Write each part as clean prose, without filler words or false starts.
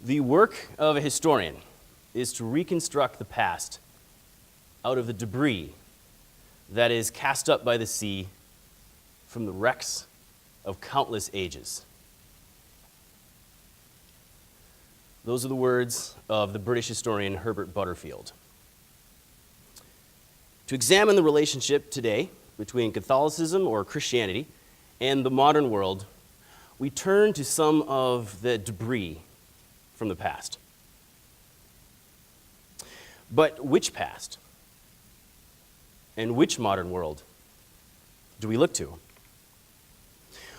The work of a historian is to reconstruct the past out of the debris that is cast up by the sea from the wrecks of countless ages. Those are the words of the British historian Herbert Butterfield. To examine the relationship today between Catholicism or Christianity and the modern world, we turn to some of the debris from the past. But which past? And which modern world do we look to?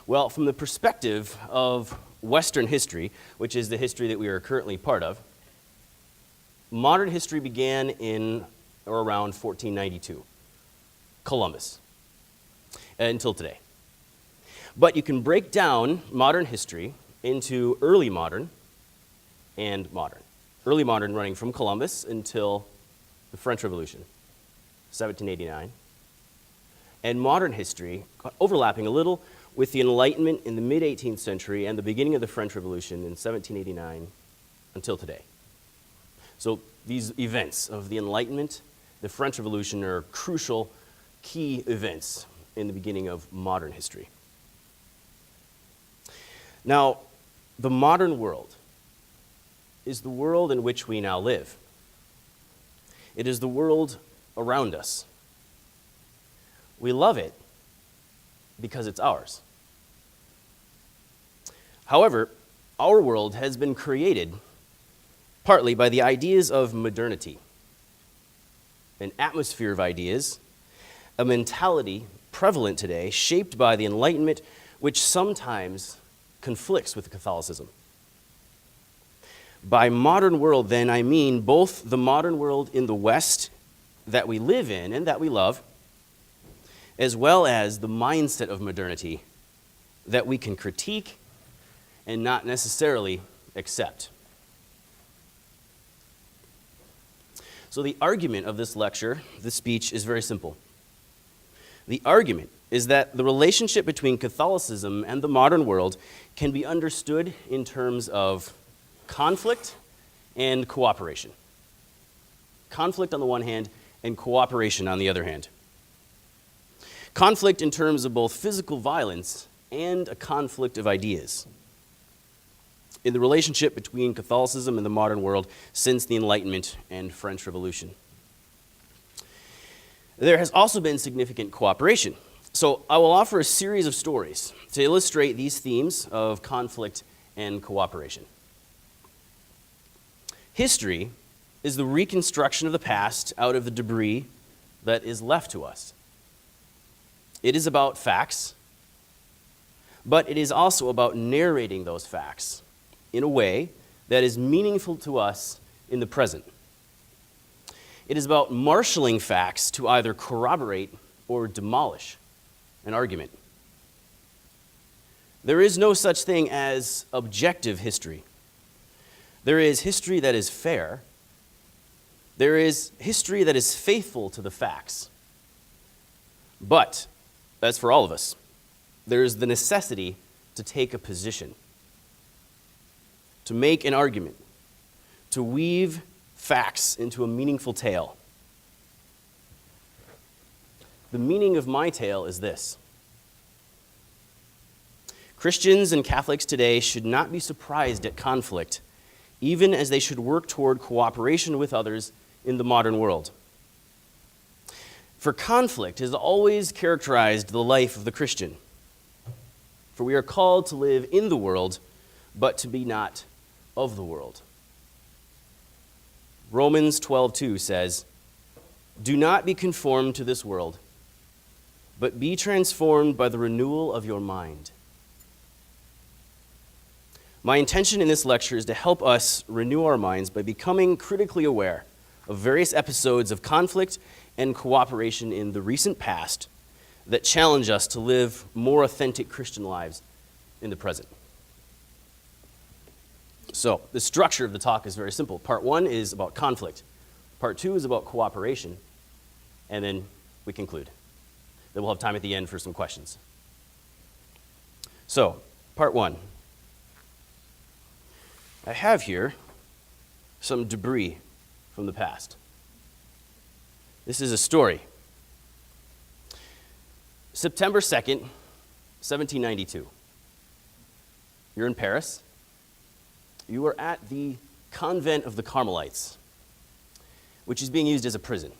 Well, from the perspective of Western history, which is the history that we are currently part of, modern history began in or around 1492, Columbus, until today. But you can break down modern history into early modern and modern. Early modern running from Columbus until the French Revolution, 1789. And modern history overlapping a little with the Enlightenment in the mid-18th century and the beginning of the French Revolution in 1789 until today. So these events of the Enlightenment, the French Revolution are crucial, key events in the beginning of modern history. Now, the modern world is the world in which we now live. It is the world around us. We love it because it's ours. However, our world has been created partly by the ideas of modernity, an atmosphere of ideas, a mentality prevalent today shaped by the Enlightenment, which sometimes conflicts with Catholicism. By modern world, then, I mean both the modern world in the West that we live in and that we love, as well as the mindset of modernity that we can critique and not necessarily accept. So the argument of this lecture, this speech, is very simple. The argument is that the relationship between Catholicism and the modern world can be understood in terms of conflict and cooperation. Conflict on the one hand and cooperation on the other hand. Conflict in terms of both physical violence and a conflict of ideas. In the relationship between Catholicism and the modern world since the Enlightenment and French Revolution. There has also been significant cooperation. So I will offer a series of stories to illustrate these themes of conflict and cooperation. History is the reconstruction of the past out of the debris that is left to us. It is about facts, but it is also about narrating those facts in a way that is meaningful to us in the present. It is about marshaling facts to either corroborate or demolish an argument. There is no such thing as objective history. There is history that is fair. There is history that is faithful to the facts. But, as for all of us, there is the necessity to take a position, to make an argument, to weave facts into a meaningful tale. The meaning of my tale is this. Christians and Catholics today should not be surprised at conflict, even as they should work toward cooperation with others in the modern world. For conflict has always characterized the life of the Christian. For we are called to live in the world, but to be not of the world. Romans 12:2 says, "Do not be conformed to this world, but be transformed by the renewal of your mind." My intention in this lecture is to help us renew our minds by becoming critically aware of various episodes of conflict and cooperation in the recent past that challenge us to live more authentic Christian lives in the present. So, the structure of the talk is very simple. Part 1 is about conflict. Part 2 is about cooperation. And then we conclude. Then we'll have time at the end for some questions. So, part 1. I have here some debris from the past. This is a story. September 2nd, 1792. You're in Paris. You are at the convent of the Carmelites, which is being used as a prison.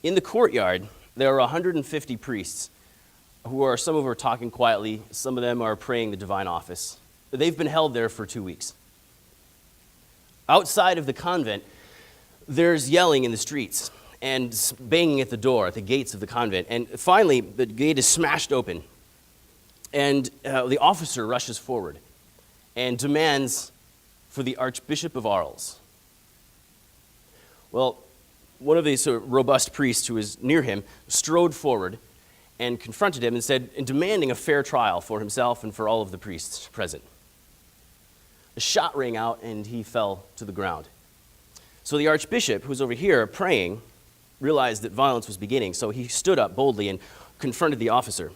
In the courtyard, there are 150 priests some of them are talking quietly, some of them are praying the divine office. They've been held there for 2 weeks. Outside of the convent, there's yelling in the streets and banging at the door, at the gates of the convent. And finally, the gate is smashed open, and the officer rushes forward and demands for the Archbishop of Arles. Well, one of these robust priests who was near him strode forward and confronted him and said, demanding a fair trial for himself and for all of the priests present. A shot rang out and he fell to the ground. So the archbishop, who was over here praying, realized that violence was beginning, so he stood up boldly and confronted the officer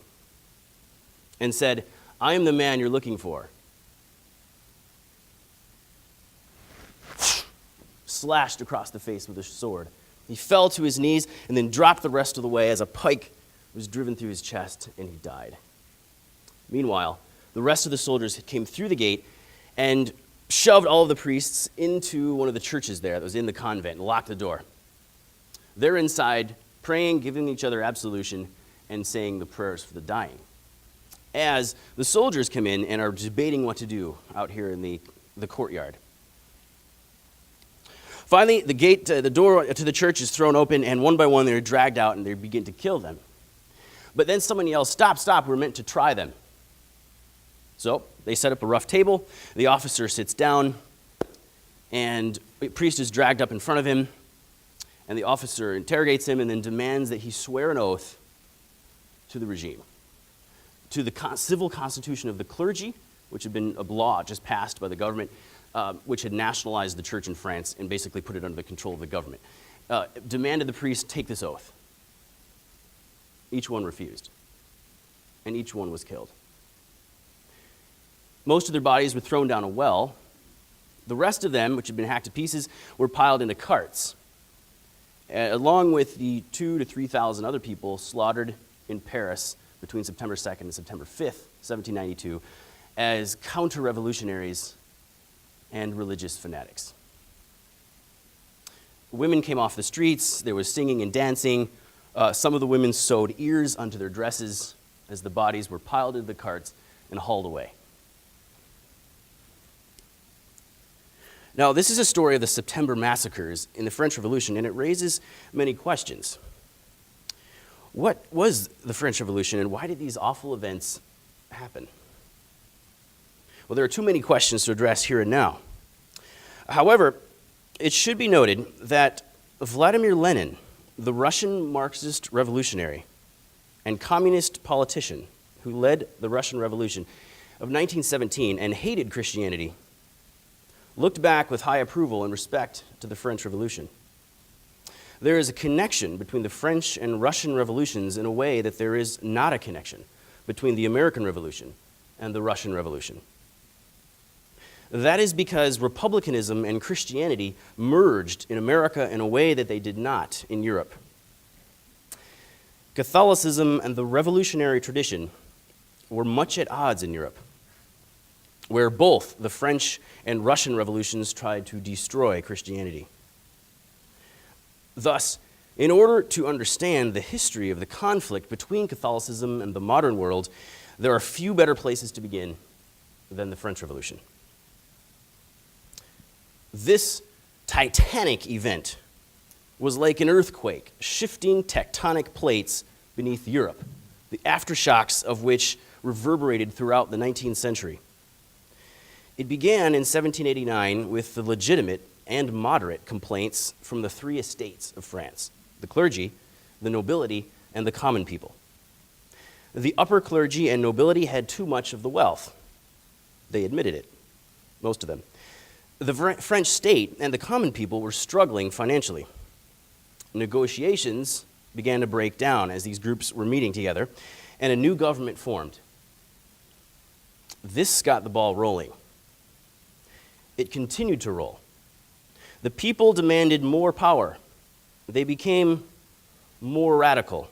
and said, "I am the man you're looking for." Slashed across the face with a sword. He fell to his knees and then dropped the rest of the way as a pike was driven through his chest, and he died. Meanwhile, the rest of the soldiers came through the gate and shoved all of the priests into one of the churches there that was in the convent and locked the door. They're inside praying, giving each other absolution, and saying the prayers for the dying. As the soldiers come in and are debating what to do out here in the courtyard. Finally, the door to the church is thrown open, and one by one they're dragged out and they begin to kill them. But then someone yells, "Stop, stop, we're meant to try them." So they set up a rough table, the officer sits down, and a priest is dragged up in front of him, and the officer interrogates him and then demands that he swear an oath to the regime, to the civil constitution of the clergy, which had been a law just passed by the government, which had nationalized the church in France and basically put it under the control of the government. Demanded the priest take this oath. Each one refused, and each one was killed. Most of their bodies were thrown down a well. The rest of them, which had been hacked to pieces, were piled into carts, along with the 2,000 to 3,000 other people slaughtered in Paris between September 2nd and September 5th, 1792, as counter-revolutionaries and religious fanatics. Women came off the streets. There was singing and dancing. Some of the women sewed ears onto their dresses as the bodies were piled into the carts and hauled away. Now, this is a story of the September massacres in the French Revolution, and it raises many questions. What was the French Revolution, and why did these awful events happen? Well, there are too many questions to address here and now. However, it should be noted that Vladimir Lenin, the Russian Marxist revolutionary and communist politician who led the Russian Revolution of 1917 and hated Christianity, looked back with high approval and respect to the French Revolution. There is a connection between the French and Russian revolutions in a way that there is not a connection between the American Revolution and the Russian Revolution. That is because republicanism and Christianity merged in America in a way that they did not in Europe. Catholicism and the revolutionary tradition were much at odds in Europe, where both the French and Russian revolutions tried to destroy Christianity. Thus, in order to understand the history of the conflict between Catholicism and the modern world, there are few better places to begin than the French Revolution. This titanic event was like an earthquake, shifting tectonic plates beneath Europe, the aftershocks of which reverberated throughout the 19th century. It began in 1789 with the legitimate and moderate complaints from the three estates of France: the clergy, the nobility, and the common people. The upper clergy and nobility had too much of the wealth. They admitted it, most of them. The French state and the common people were struggling financially. Negotiations began to break down as these groups were meeting together, and a new government formed. This got the ball rolling. it continued to roll. The people demanded more power. They became more radical.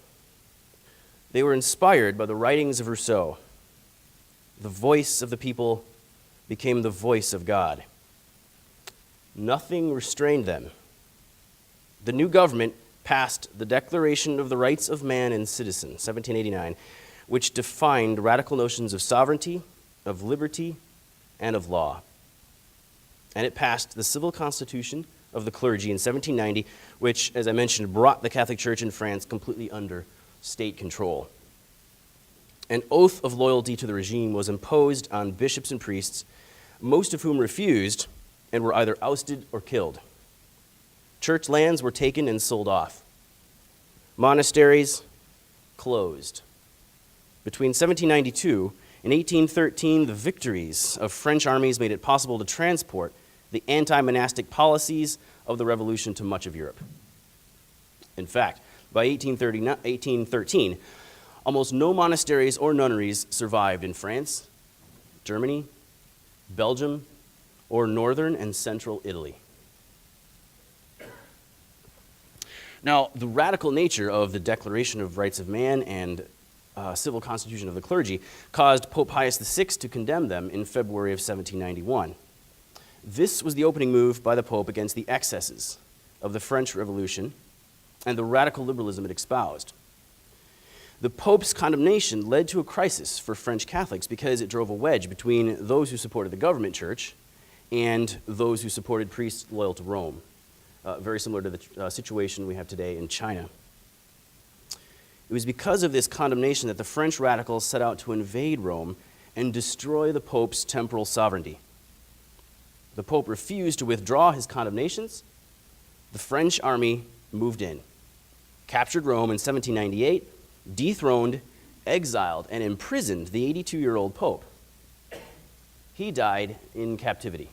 They were inspired by the writings of Rousseau. The voice of the people became the voice of God. Nothing restrained them. The new government passed the Declaration of the Rights of Man and Citizen, 1789, which defined radical notions of sovereignty, of liberty, and of law. And it passed the Civil Constitution of the Clergy in 1790, which, as I mentioned, brought the Catholic Church in France completely under state control. An oath of loyalty to the regime was imposed on bishops and priests, most of whom refused and were either ousted or killed. Church lands were taken and sold off. Monasteries closed. Between 1792 and 1813, the victories of French armies made it possible to transport the anti-monastic policies of the Revolution to much of Europe. In fact, by 1813, almost no monasteries or nunneries survived in France, Germany, Belgium, or northern and central Italy. Now, the radical nature of the Declaration of Rights of Man and Civil Constitution of the Clergy caused Pope Pius VI to condemn them in February of 1791. This was the opening move by the Pope against the excesses of the French Revolution and the radical liberalism it espoused. The Pope's condemnation led to a crisis for French Catholics because it drove a wedge between those who supported the government church and those who supported priests loyal to Rome, very similar to the situation we have today in China. It was because of this condemnation that the French radicals set out to invade Rome and destroy the Pope's temporal sovereignty. The Pope refused to withdraw his condemnations. The French army moved in, captured Rome in 1798, dethroned, exiled, and imprisoned the 82-year-old Pope. He died in captivity.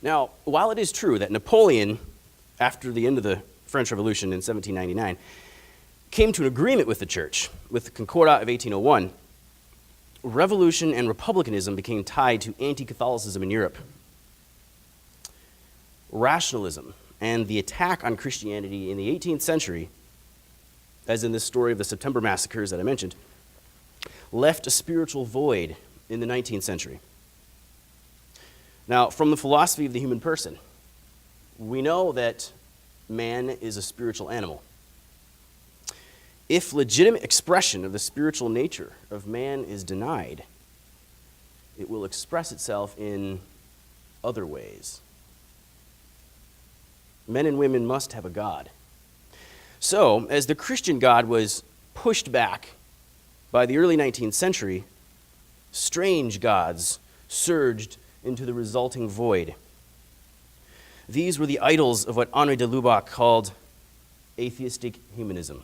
Now, while it is true that Napoleon, after the end of the French Revolution in 1799, came to an agreement with the church, with the Concordat of 1801, revolution and republicanism became tied to anti-Catholicism in Europe. Rationalism and the attack on Christianity in the 18th century, as in this story of the September massacres that I mentioned, left a spiritual void in the 19th century. Now, from the philosophy of the human person, we know that man is a spiritual animal. If legitimate expression of the spiritual nature of man is denied, it will express itself in other ways. Men and women must have a God. So, as the Christian God was pushed back by the early 19th century, strange gods surged into the resulting void. These were the idols of what Henri de Lubac called atheistic humanism.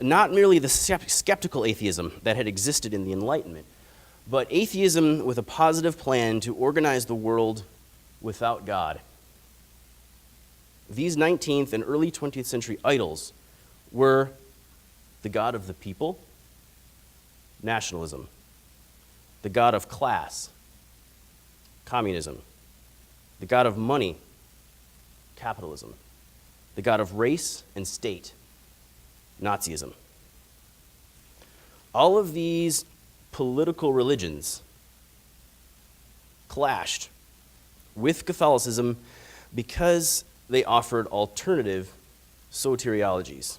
Not merely the skeptical atheism that had existed in the Enlightenment, but atheism with a positive plan to organize the world without God. These 19th and early 20th century idols were the God of the people, nationalism, the God of class, communism, the God of money, capitalism, the God of race and state, Nazism. All of these political religions clashed with Catholicism because they offered alternative soteriologies,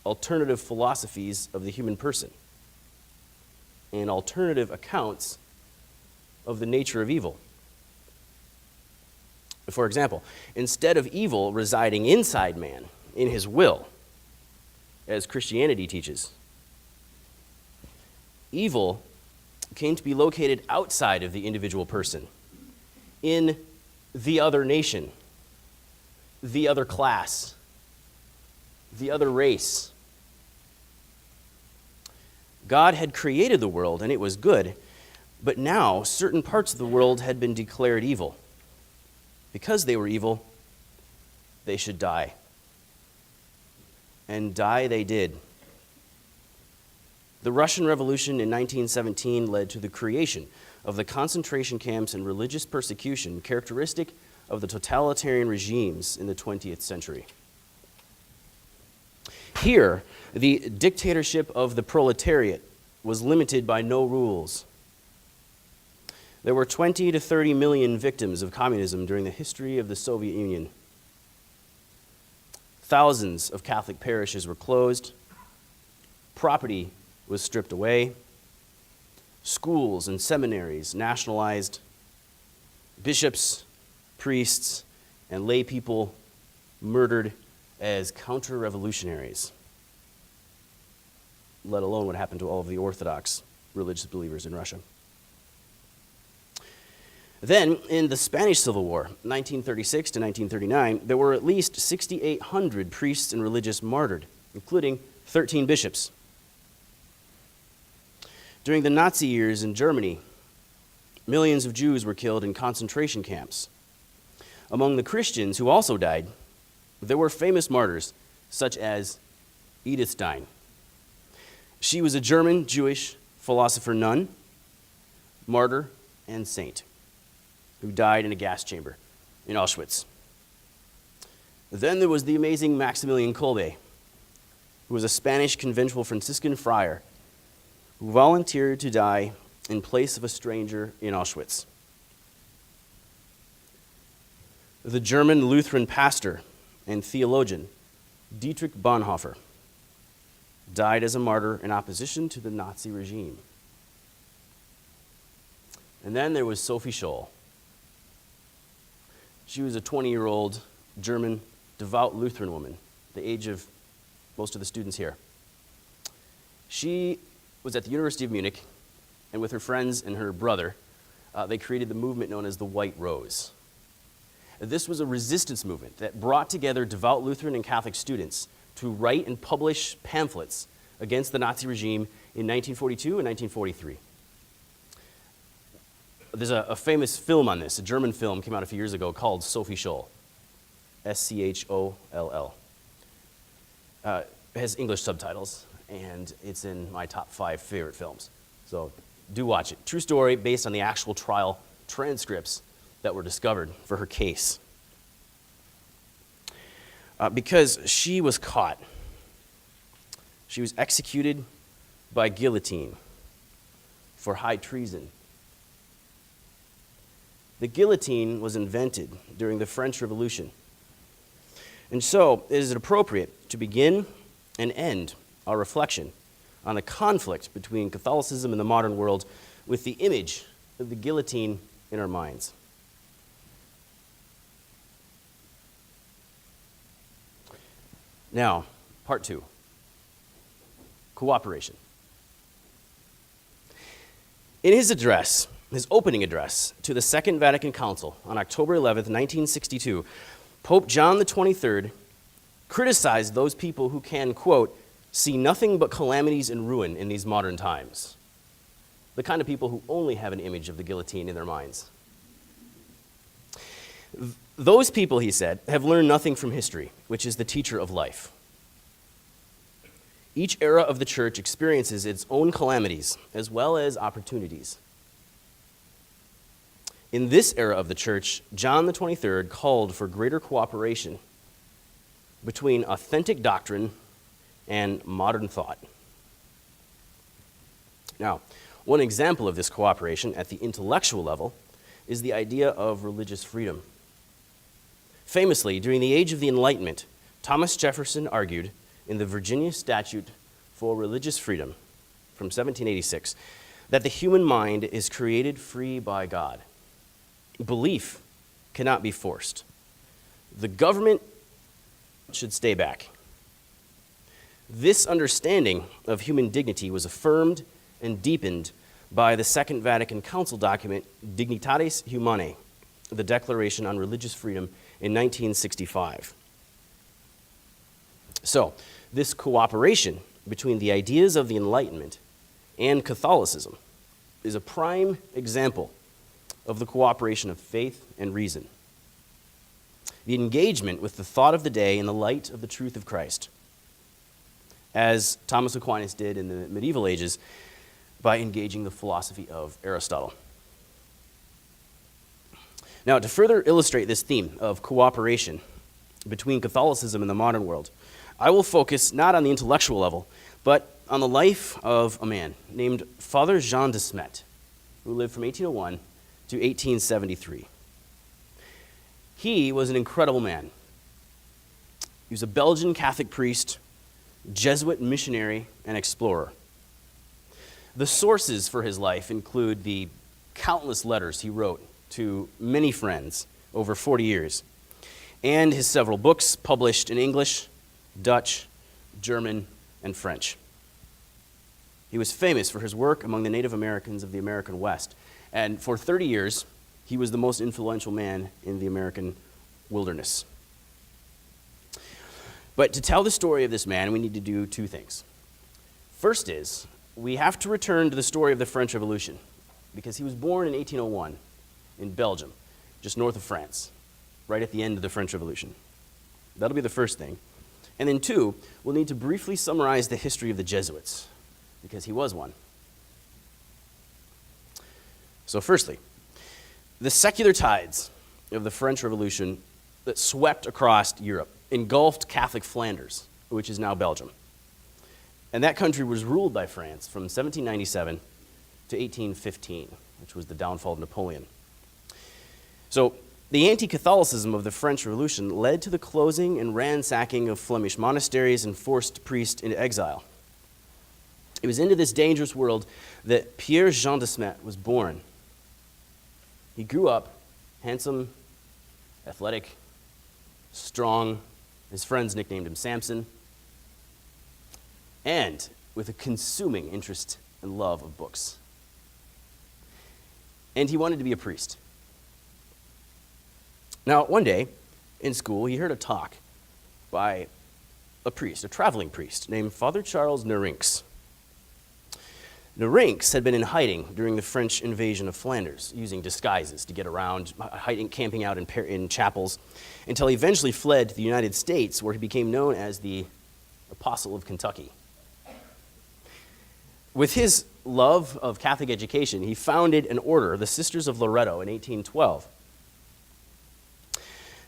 alternative philosophies of the human person, and alternative accounts of the nature of evil. For example, instead of evil residing inside man, in his will, as Christianity teaches, evil came to be located outside of the individual person, in the other nation, the other class, the other race. God had created the world and it was good, but now certain parts of the world had been declared evil. Because they were evil, they should die. And die they did. The Russian Revolution in 1917 led to the creation of the concentration camps and religious persecution characteristic of the totalitarian regimes in the 20th century. Here, the dictatorship of the proletariat was limited by no rules. There were 20 to 30 million victims of communism during the history of the Soviet Union. Thousands of Catholic parishes were closed. Property was stripped away. Schools and seminaries nationalized. Bishops, priests, and lay people murdered as counter-revolutionaries, let alone what happened to all of the Orthodox religious believers in Russia. Then, in the Spanish Civil War, 1936 to 1939, there were at least 6,800 priests and religious martyred, including 13 bishops. During the Nazi years in Germany, millions of Jews were killed in concentration camps. Among the Christians who also died, there were famous martyrs such as Edith Stein. She was a German Jewish philosopher nun, martyr, and saint who died in a gas chamber in Auschwitz. Then there was the amazing Maximilian Kolbe, who was a Spanish conventual Franciscan friar who volunteered to die in place of a stranger in Auschwitz. The German Lutheran pastor and theologian Dietrich Bonhoeffer died as a martyr in opposition to the Nazi regime. And then there was Sophie Scholl. She was a 20-year-old German devout Lutheran woman, the age of most of the students here. She was at the University of Munich, and with her friends and her brother, they created the movement known as the White Rose. This was a resistance movement that brought together devout Lutheran and Catholic students to write and publish pamphlets against the Nazi regime in 1942 and 1943. There's a famous film on this, a German film came out a few years ago called Sophie Scholl, S-C-H-O-L-L. It has English subtitles, and it's in my top 5 favorite films. So do watch it. True story based on the actual trial transcripts that were discovered for her case. Because she was caught, she was executed by guillotine for high treason. The guillotine was invented during the French Revolution. And so it is appropriate to begin and end our reflection on the conflict between Catholicism and the modern world with the image of the guillotine in our minds. Now, part 2, cooperation. In his address, his opening address to the Second Vatican Council on October 11th, 1962, Pope John the 23rd criticized those people who can, quote, see nothing but calamities and ruin in these modern times. The kind of people who only have an image of the guillotine in their minds. Those people, he said, have learned nothing from history, which is the teacher of life. Each era of the church experiences its own calamities as well as opportunities. In this era of the church, John the 23rd called for greater cooperation between authentic doctrine and modern thought. Now, one example of this cooperation at the intellectual level is the idea of religious freedom. Famously, during the Age of the Enlightenment, Thomas Jefferson argued in the Virginia Statute for Religious Freedom from 1786 that the human mind is created free by God. Belief cannot be forced. The government should stay back. This understanding of human dignity was affirmed and deepened by the Second Vatican Council document Dignitatis Humanae, the Declaration on Religious Freedom in 1965. So, this cooperation between the ideas of the Enlightenment and Catholicism is a prime example of the cooperation of faith and reason. The engagement with the thought of the day in the light of the truth of Christ. as Thomas Aquinas did in the medieval ages by engaging the philosophy of Aristotle. Now, to further illustrate this theme of cooperation between Catholicism and the modern world, I will focus not on the intellectual level, but on the life of a man named Father Jean de Smet, who lived from 1801 to 1873. He was an incredible man. He was a Belgian Catholic priest, Jesuit missionary, and explorer. The sources for his life include the countless letters he wrote to many friends over 40 years, and his several books published in English, Dutch, German, and French. He was famous for his work among the Native Americans of the American West, and for 30 years, he was the most influential man in the American wilderness. But to tell the story of this man, we need to do two things. First is, we have to return to the story of the French Revolution, because he was born in 1801 in Belgium, just north of France, right at the end of the French Revolution. That'll be the first thing. And then two, we'll need to briefly summarize the history of the Jesuits, because he was one. So firstly, the secular tides of the French Revolution that swept across Europe engulfed Catholic Flanders, which is now Belgium. And that country was ruled by France from 1797 to 1815, which was the downfall of Napoleon. So the anti-Catholicism of the French Revolution led to the closing and ransacking of Flemish monasteries and forced priests into exile. It was into this dangerous world that Pierre Jean de Smet was born. He grew up handsome, athletic, strong. His friends nicknamed him Samson, and with a consuming interest and love of books. And he wanted to be a priest. Now, one day in school, he heard a talk by a priest, a traveling priest, named Father Charles Nerinx. Nerinx had been in hiding during the French invasion of Flanders, using disguises to get around, hiding, camping out in chapels, until he eventually fled to the United States, where he became known as the Apostle of Kentucky. With his love of Catholic education, he founded an order, the Sisters of Loretto, in 1812.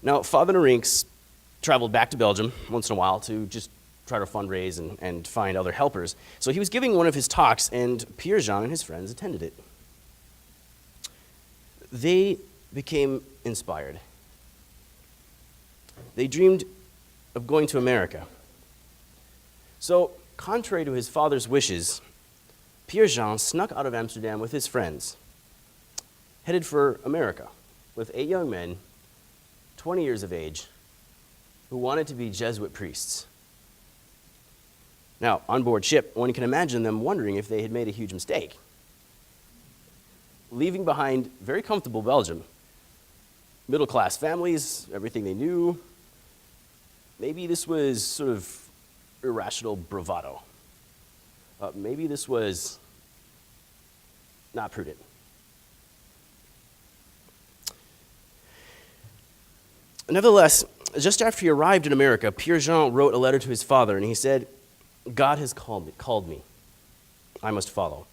Now, Father Nerinx traveled back to Belgium once in a while to just try to fundraise and find other helpers. So he was giving one of his talks, and Pierre Jean and his friends attended it. They became inspired. They dreamed of going to America. So, contrary to his father's wishes, Pierre Jean snuck out of Amsterdam with his friends, headed for America with 8 young men, 20 years of age, who wanted to be Jesuit priests. Now, on board ship, one can imagine them wondering if they had made a huge mistake. Leaving behind very comfortable Belgium, middle-class families, everything they knew, maybe this was sort of irrational bravado. Maybe this was not prudent. Nevertheless, just after he arrived in America, Pierre Jean wrote a letter to his father, and he said, "God has called me. I must follow."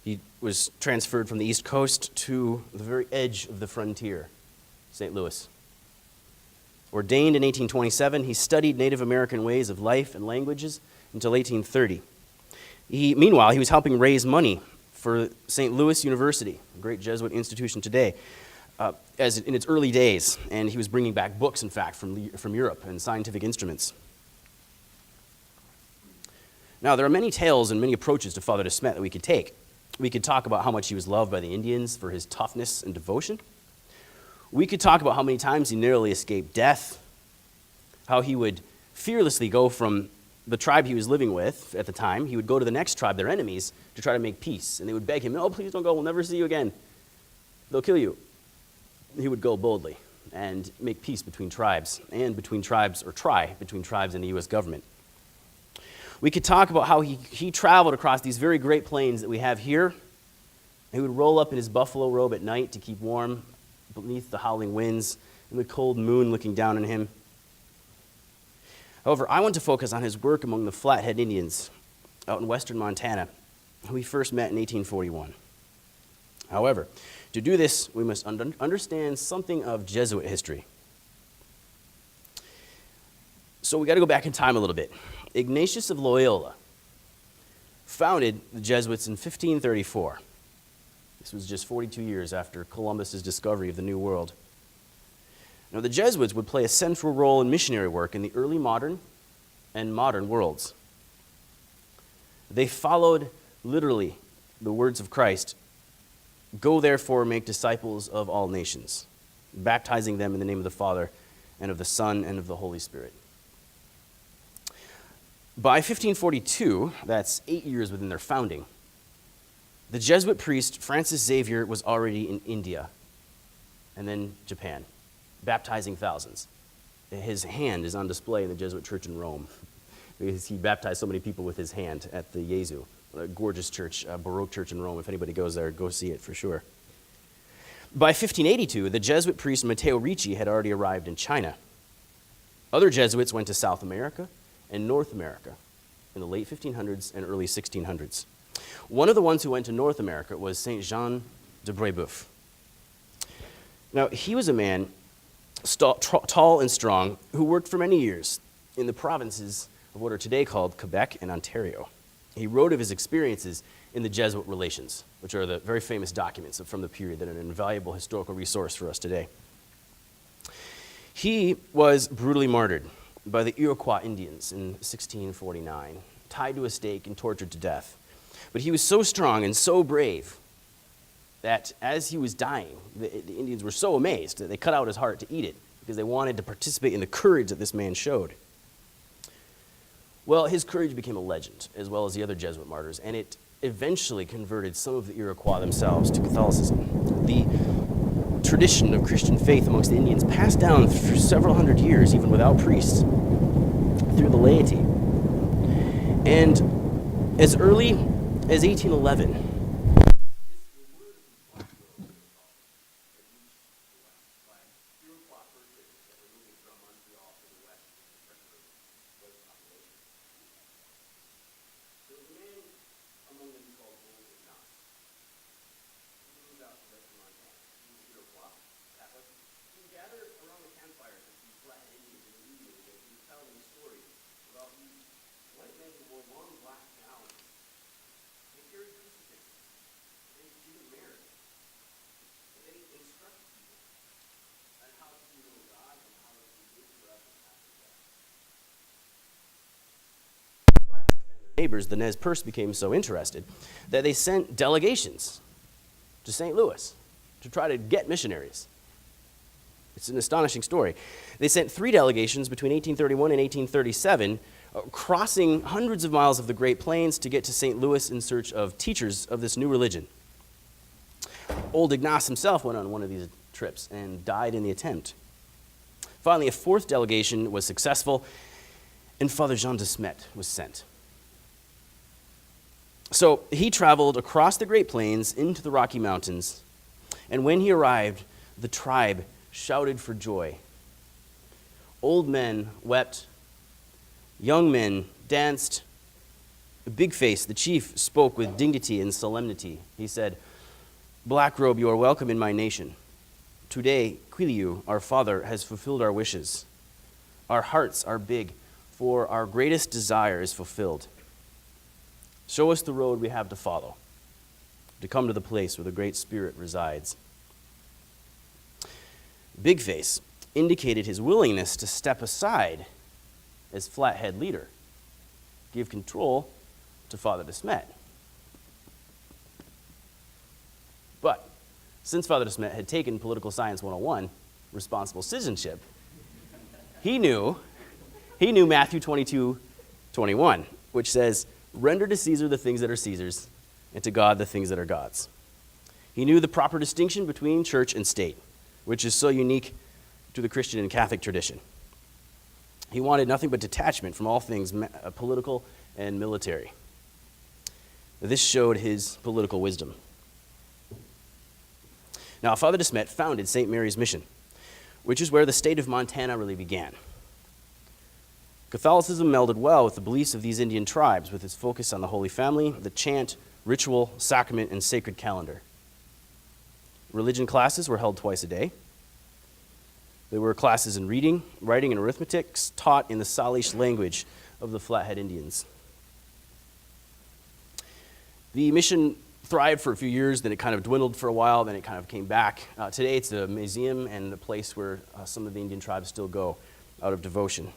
He was transferred from the East Coast to the very edge of the frontier, St. Louis. Ordained in 1827, he studied Native American ways of life and languages until 1830. Meanwhile, he was helping raise money for St. Louis University, a great Jesuit institution today, as in its early days, and he was bringing back books, in fact, from Europe and scientific instruments. Now, there are many tales and many approaches to Father de Smet that we could take. We could talk about how much he was loved by the Indians for his toughness and devotion. We could talk about how many times he narrowly escaped death, how he would fearlessly go from the tribe he was living with at the time. He would go to the next tribe, their enemies, to try to make peace. And they would beg him, "Oh, please don't go. We'll never see you again. They'll kill you." He would go boldly and make peace between tribes and between tribes and the U.S. government. We could talk about how he traveled across these very great plains that we have here. He would roll up in his buffalo robe at night to keep warm beneath the howling winds and the cold moon looking down on him. However, I want to focus on his work among the Flathead Indians out in western Montana, who he first met in 1841. However, to do this, we must understand something of Jesuit history. So we got to go back in time a little bit. Ignatius of Loyola founded the Jesuits in 1534. This was just 42 years after Columbus's discovery of the New World. Now, the Jesuits would play a central role in missionary work in the early modern and modern worlds. They followed literally the words of Christ, "Go therefore, make disciples of all nations, baptizing them in the name of the Father and of the Son and of the Holy Spirit." By 1542, that's 8 years within their founding, the Jesuit priest Francis Xavier was already in India and then Japan, baptizing thousands. His hand is on display in the Jesuit church in Rome because he baptized so many people with his hand at the Jesu, a gorgeous church, a Baroque church in Rome. If anybody goes there, go see it for sure. By 1582, the Jesuit priest Matteo Ricci had already arrived in China. Other Jesuits went to South America and North America in the late 1500s and early 1600s. One of the ones who went to North America was Saint Jean de Brébeuf. Now, he was a man tall and strong who worked for many years in the provinces of what are today called Quebec and Ontario. He wrote of his experiences in the Jesuit Relations, which are the very famous documents from the period that are an invaluable historical resource for us today. He was brutally martyred by the Iroquois Indians in 1649, tied to a stake and tortured to death. But he was so strong and so brave that as he was dying, the Indians were so amazed that they cut out his heart to eat it because they wanted to participate in the courage that this man showed. Well, his courage became a legend, as well as the other Jesuit martyrs, and it eventually converted some of the Iroquois themselves to Catholicism. The tradition of Christian faith amongst the Indians passed down for several hundred years, even without priests, through the laity. And as early as 1811, neighbors, the Nez Perce, became so interested that they sent delegations to St. Louis to try to get missionaries. It's an astonishing story. They sent 3 delegations between 1831 and 1837, crossing hundreds of miles of the Great Plains to get to St. Louis in search of teachers of this new religion. Old Ignace himself went on one of these trips and died in the attempt. Finally, a 4th delegation was successful, and Father Jean de Smet was sent. So he traveled across the Great Plains into the Rocky Mountains, and when he arrived, the tribe shouted for joy. Old men wept, young men danced. Big Face, the chief, spoke with dignity and solemnity. He said, "Black Robe, you are welcome in my nation. Today, Quiliu, our father, has fulfilled our wishes. Our hearts are big, for our greatest desire is fulfilled. Show us the road we have to follow, to come to the place where the Great Spirit resides." Big Face indicated his willingness to step aside as Flathead leader, give control to Father de Smet. But since Father de Smet had taken Political Science 101, responsible citizenship, he knew Matthew 22:21, which says, "Render to Caesar the things that are Caesar's, and to God the things that are God's." He knew the proper distinction between church and state, which is so unique to the Christian and Catholic tradition. He wanted nothing but detachment from all things political and military. This showed his political wisdom. Now, Father de Smet founded St. Mary's Mission, which is where the state of Montana really began. Catholicism melded well with the beliefs of these Indian tribes, with its focus on the Holy Family, the chant, ritual, sacrament, and sacred calendar. Religion classes were held twice a day. There were classes in reading, writing, and arithmetic taught in the Salish language of the Flathead Indians. The mission thrived for a few years, then it kind of dwindled for a while, then it kind of came back. Today it's a museum and a place where some of the Indian tribes still go out of devotion.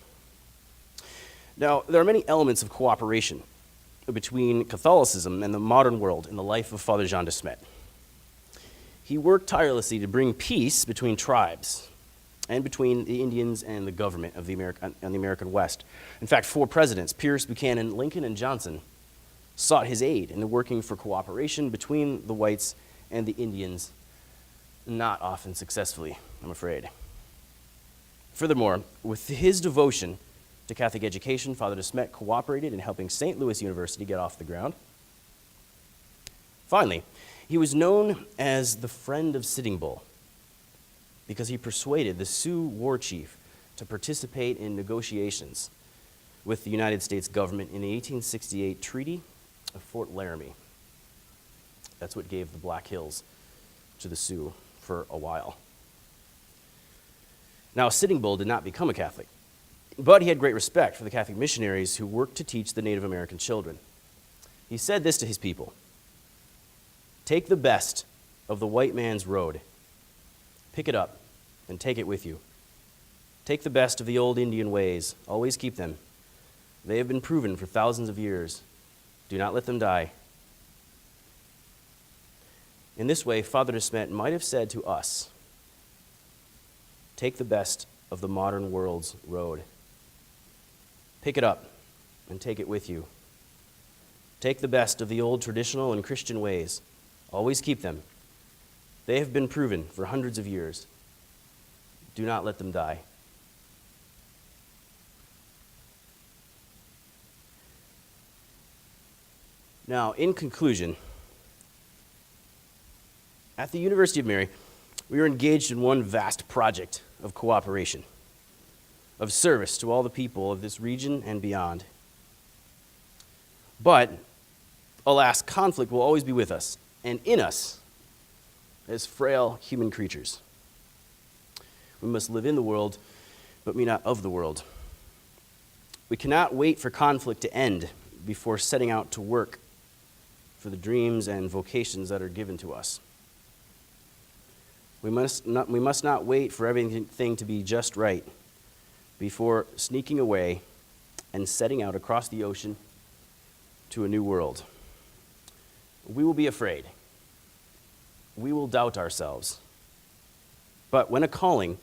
Now, there are many elements of cooperation between Catholicism and the modern world in the life of Father Jean de Smet. He worked tirelessly to bring peace between tribes and between the Indians and the government of the American West. In fact, 4 presidents, Pierce, Buchanan, Lincoln, and Johnson, sought his aid in the working for cooperation between the whites and the Indians, not often successfully, I'm afraid. Furthermore, with his devotion to Catholic education, Father de Smet cooperated in helping St. Louis University get off the ground. Finally, he was known as the friend of Sitting Bull because he persuaded the Sioux war chief to participate in negotiations with the United States government in the 1868 Treaty of Fort Laramie. That's what gave the Black Hills to the Sioux for a while. Now, Sitting Bull did not become a Catholic, but he had great respect for the Catholic missionaries who worked to teach the Native American children. He said this to his people: "Take the best of the white man's road, pick it up, and take it with you. Take the best of the old Indian ways, always keep them. They have been proven for thousands of years. Do not let them die." In this way, Father de Smet might have said to us, take the best of the modern world's road. Pick it up and take it with you. Take the best of the old traditional and Christian ways. Always keep them. They have been proven for hundreds of years. Do not let them die. Now, in conclusion, at the University of Mary, we are engaged in one vast project of cooperation, of service to all the people of this region and beyond. But, alas, conflict will always be with us and in us as frail human creatures. We must live in the world, but be not of the world. We cannot wait for conflict to end before setting out to work for the dreams and vocations that are given to us. We must not wait for everything to be just right before sneaking away and setting out across the ocean to a new world. We will be afraid. We will doubt ourselves. But when a calling,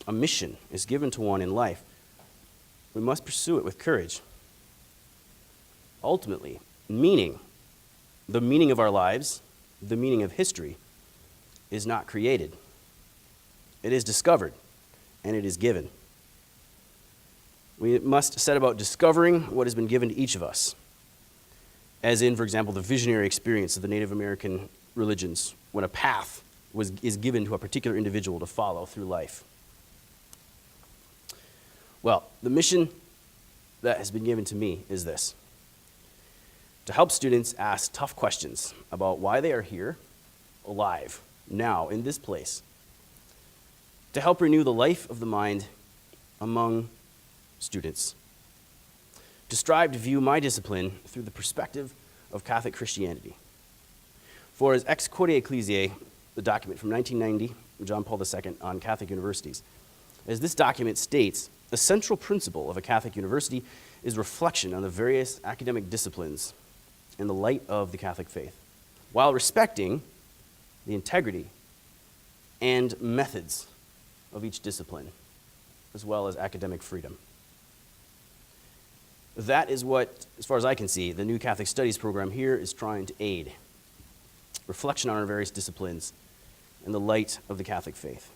a mission, is given to one in life, we must pursue it with courage. Ultimately, the meaning of our lives, the meaning of history, is not created. It is discovered, and it is given. We must set about discovering what has been given to each of us, as in, for example, the visionary experience of the Native American religions, when a path is given to a particular individual to follow through life. Well, the mission that has been given to me is this: to help students ask tough questions about why they are here, alive, now, in this place. To help renew the life of the mind among students. To strive to view my discipline through the perspective of Catholic Christianity. For as Ex Corde Ecclesiae, the document from 1990, John Paul II on Catholic universities, as this document states, the central principle of a Catholic university is reflection on the various academic disciplines in the light of the Catholic faith, while respecting the integrity and methods of each discipline, as well as academic freedom. That is what, as far as I can see, the new Catholic Studies program here is trying to aid. Reflection on our various disciplines in the light of the Catholic faith.